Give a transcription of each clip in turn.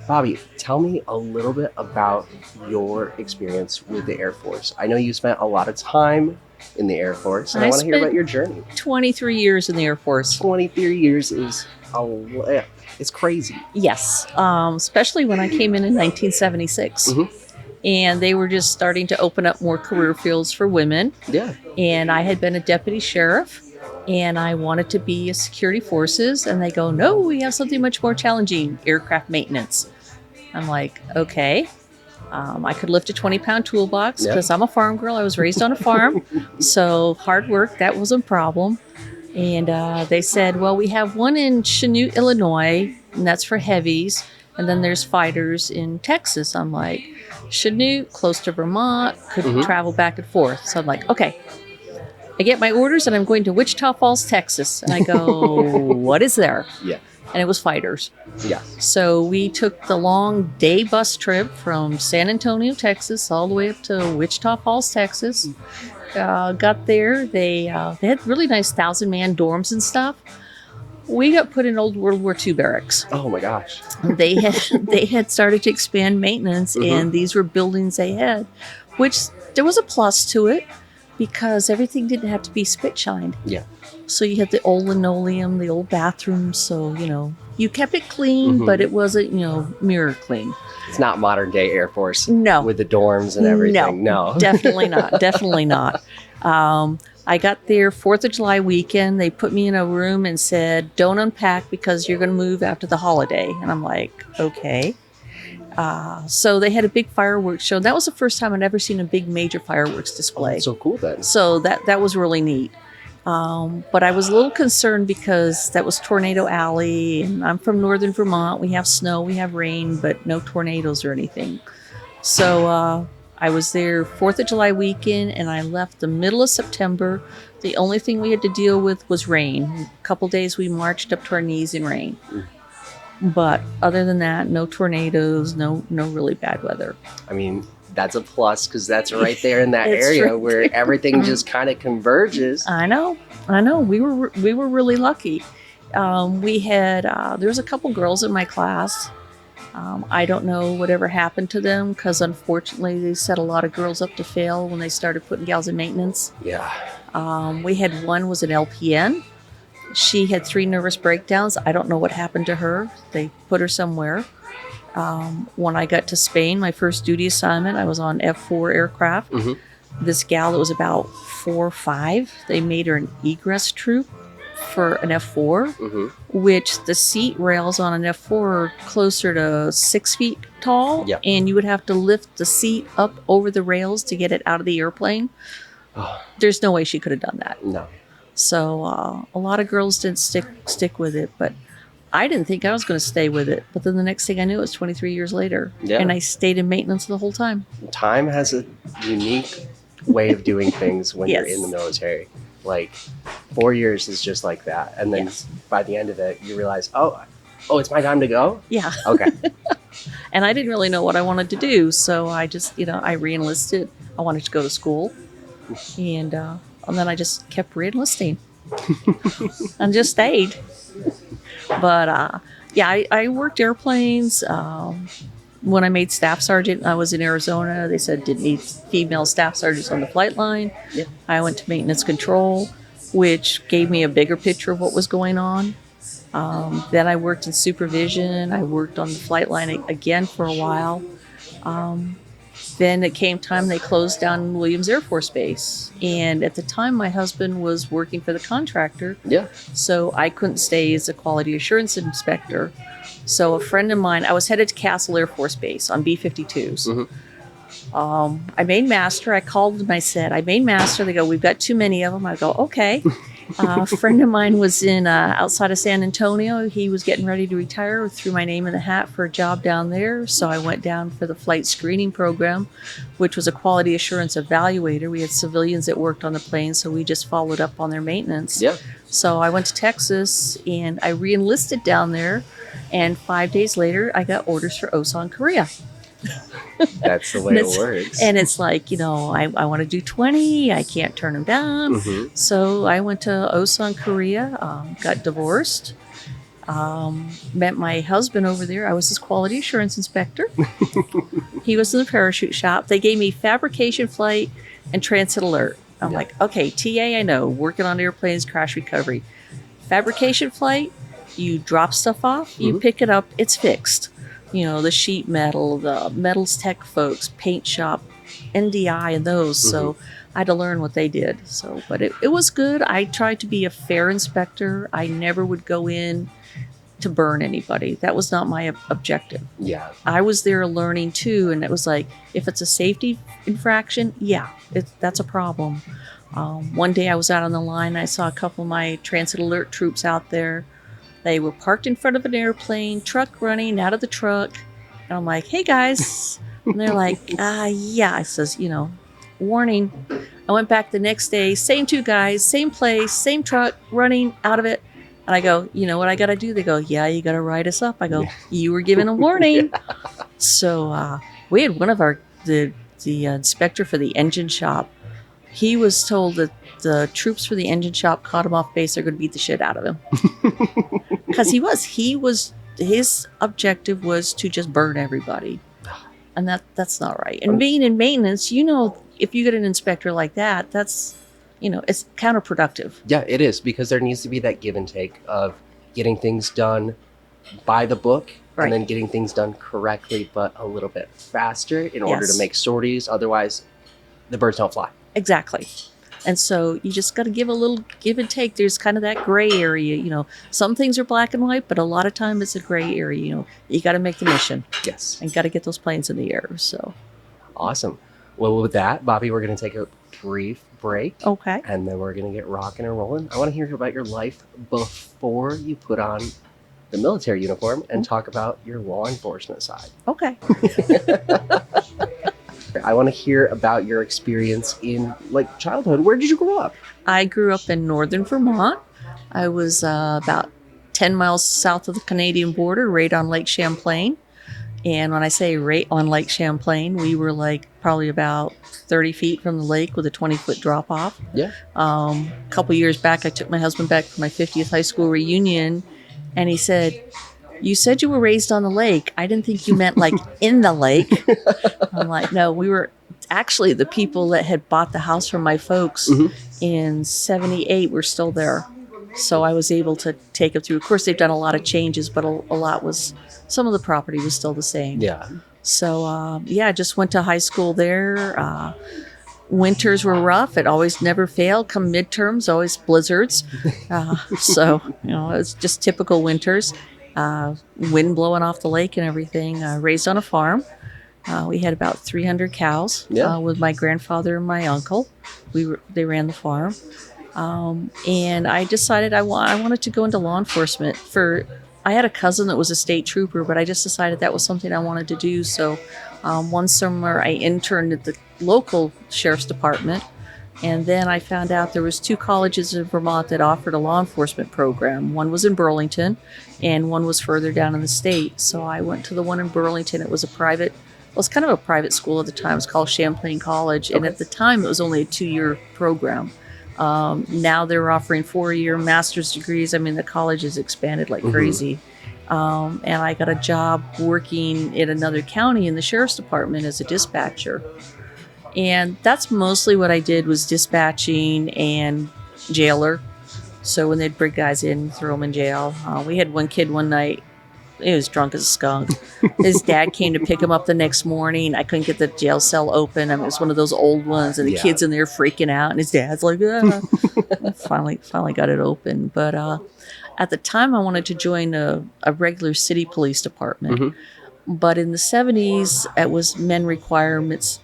Bobby, tell me a little bit about your experience with the Air Force. I know you spent a lot of time in the Air Force, and I want to hear about your journey. 23 years in the Air Force. 23 years is it's crazy. Yes, especially when I came in 1976. Mm-hmm. And they were just starting to open up more career fields for women. Yeah. And I had been a deputy sheriff, and I wanted to be a security forces. And they go, no, we have something much more challenging, aircraft maintenance. I'm like, okay. I could lift a 20-pound toolbox because I'm a farm girl. I was raised on a farm. So hard work, that wasn't a problem. And they said, well, we have one in Chanute, Illinois, and that's for heavies. And then there's fighters in Texas. I'm like, Chanute, close to Vermont, could travel back and forth. So I'm like, okay. I get my orders and I'm going to Wichita Falls, Texas. And I go, what is there? Yeah. And it was fighters. Yeah. So we took the long day bus trip from San Antonio, Texas, all the way up to Wichita Falls, Texas. Got there. They had really nice 1,000-man dorms and stuff. We got put in old World War II barracks. Oh my gosh. They had started to expand maintenance, and these were buildings they had, which there was a plus to it because everything didn't have to be spit shined. Yeah. So you had the old linoleum, the old bathrooms. So, you kept it clean, but it wasn't, mirror clean. It's not modern day Air Force. No. With the dorms and everything. No. Definitely not. Definitely not. I got there 4th of July weekend. They put me in a room and said, don't unpack because you're going to move after the holiday. And I'm like, okay. So they had a big fireworks show. That was the first time I'd ever seen a big major fireworks display. Oh, so cool then. So that was really neat. But I was a little concerned because that was Tornado Alley, and I'm from northern Vermont. We have snow, we have rain, but no tornadoes or anything. So I was there 4th of July weekend, and I left the middle of September. The only thing we had to deal with was rain. A couple days we marched up to our knees in rain. But other than that, no tornadoes, no really bad weather. I mean, that's a plus because that's right there in that area where everything just kind of converges. I know. We were really lucky. We had there was a couple girls in my class. I don't know whatever happened to them because unfortunately they set a lot of girls up to fail when they started putting gals in maintenance. Yeah. We had one was an LPN. She had 3 nervous breakdowns. I don't know what happened to her. They put her somewhere. When I got to Spain, my first duty assignment, I was on F4 aircraft. This gal that was about 4 or 5, they made her an egress troop for an F4, which the seat rails on an F4 are closer to 6 feet tall, and you would have to lift the seat up over the rails to get it out of the airplane. There's no way she could have done that. No. So a lot of girls didn't stick with it, but I didn't think I was going to stay with it. But then the next thing I knew, it was 23 years later, and I stayed in maintenance the whole time. Time has a unique way of doing things when you're in the military. Like 4 years is just like that, and then by the end of it, you realize, oh, it's my time to go. Yeah. Okay. And I didn't really know what I wanted to do, so I just, I re-enlisted. I wanted to go to school, and then I just kept re-enlisting, and just stayed. But I worked airplanes. When I made staff sergeant, I was in Arizona. They said didn't need female staff sergeants on the flight line. Yeah. I went to maintenance control, which gave me a bigger picture of what was going on. Then I worked in supervision. I worked on the flight line again for a while. Then it came time they closed down Williams Air Force Base. And at the time, my husband was working for the contractor. Yeah. So I couldn't stay as a quality assurance inspector. So a friend of mine, I was headed to Castle Air Force Base on B-52s. I made master. I called them. I said, I made master. They go, we've got too many of them. I go, okay. A friend of mine was in outside of San Antonio. He was getting ready to retire. Threw my name in the hat for a job down there. So I went down for the flight screening program, which was a quality assurance evaluator. We had civilians that worked on the plane, so we just followed up on their maintenance. Yeah. So I went to Texas, and I re-enlisted down there. And 5 days later, I got orders for Osan, Korea. That's the way it works. And it's like, I want to do 20. I can't turn them down. So I went to Osan, Korea, got divorced. Met my husband over there. I was his quality assurance inspector. He was in the parachute shop. They gave me fabrication flight and transit alert. I'm like, okay, TA, I know, working on airplanes, crash recovery. Fabrication flight, you drop stuff off, you pick it up, it's fixed. You know, the sheet metal, the metals tech folks, paint shop, NDI, and those. So I had to learn what they did. So, but it was good. I tried to be a fair inspector. I never would go in to burn anybody. That was not my objective. Yeah. I was there learning too, and it was like, if it's a safety infraction, that's a problem. One day I was out on the line, I saw a couple of my transit alert troops out there. They were parked in front of an airplane, truck running out of the truck, and I'm like, hey guys. And they're like, yeah. I says, warning. I went back the next day, same two guys, same place, same truck, running out of it. And I go, you know what I got to do? They go, yeah, you got to write us up. I go, you were given a warning. So we had one of the inspector for the engine shop. He was told that the troops for the engine shop caught him off base. They're going to beat the shit out of him. Because his objective was to just burn everybody. And that's not right. And being in maintenance, if you get an inspector like that, that's, it's counterproductive. Yeah, it is, because there needs to be that give and take of getting things done by the book and then getting things done correctly, but a little bit faster in order to make sorties. Otherwise, the birds don't fly. Exactly. And so you just got to give a little give and take. There's kind of that gray area, some things are black and white, but a lot of time it's a gray area. You got to make the mission. Yes. And got to get those planes in the air. So awesome. Well, with that, Bobi, we're going to take a brief break. Okay. And then we're going to get rocking and rolling. I want to hear about your life before you put on the military uniform and talk about your law enforcement side. Okay. I want to hear about your experience in childhood. Where did you grow up? I grew up in northern Vermont. I was about 10 miles south of the Canadian border, right on Lake Champlain. And when I say right on Lake Champlain, we were probably about 30 feet from the lake with a 20-foot drop off. Yeah. A couple years back, I took my husband back for my 50th high school reunion, and he said, you said you were raised on the lake. I didn't think you meant in the lake. I'm like, no, we were actually the people that had bought the house from my folks in 78 were still there. So I was able to take them through. Of course, they've done a lot of changes, but some of the property was still the same. Yeah. So, I just went to high school there. Winters were rough. It always never failed. Come midterms, always blizzards. It's just typical winters. Wind blowing off the lake and everything. Raised on a farm. We had about 300 cows with my grandfather and my uncle. They ran the farm. And I decided I wanted to go into law enforcement. I had a cousin that was a state trooper, but I just decided that was something I wanted to do. So one summer I interned at the local sheriff's department. And then I found out there was 2 colleges in Vermont that offered a law enforcement program. One was in Burlington and one was further down in the state. So I went to the one in Burlington. It was kind of a private school at the time. It was called Champlain College. And at the time, it was only a 2-year program. Now they're offering 4-year master's degrees. I mean, the college has expanded like crazy. And I got a job working in another county in the sheriff's department as a dispatcher. And that's mostly what I did, was dispatching and jailer. So when they'd bring guys in, throw them in jail. We had one kid one night. He was drunk as a skunk. His dad came to pick him up the next morning. I couldn't get the jail cell open. I mean, it was one of those old ones, and the kid's in there freaking out, and his dad's like, finally got it open. But at the time, I wanted to join a regular city police department. But in the 70s, it was men requirements,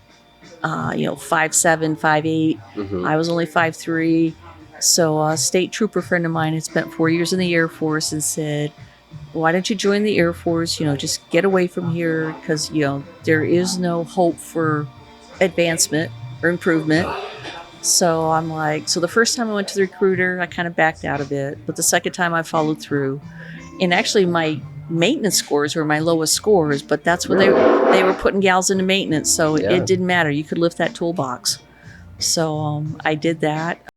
5'7", 5'8". I was only 5'3". So a state trooper friend of mine had spent 4 years in the Air Force and said, why don't you join the Air Force? Just get away from here, because, there is no hope for advancement or improvement. So I'm like, so the first time I went to the recruiter, I kind of backed out a bit. But the second time I followed through. And actually my maintenance scores were my lowest scores, but that's what they were putting gals into maintenance. So it didn't matter. You could lift that toolbox. So I did that.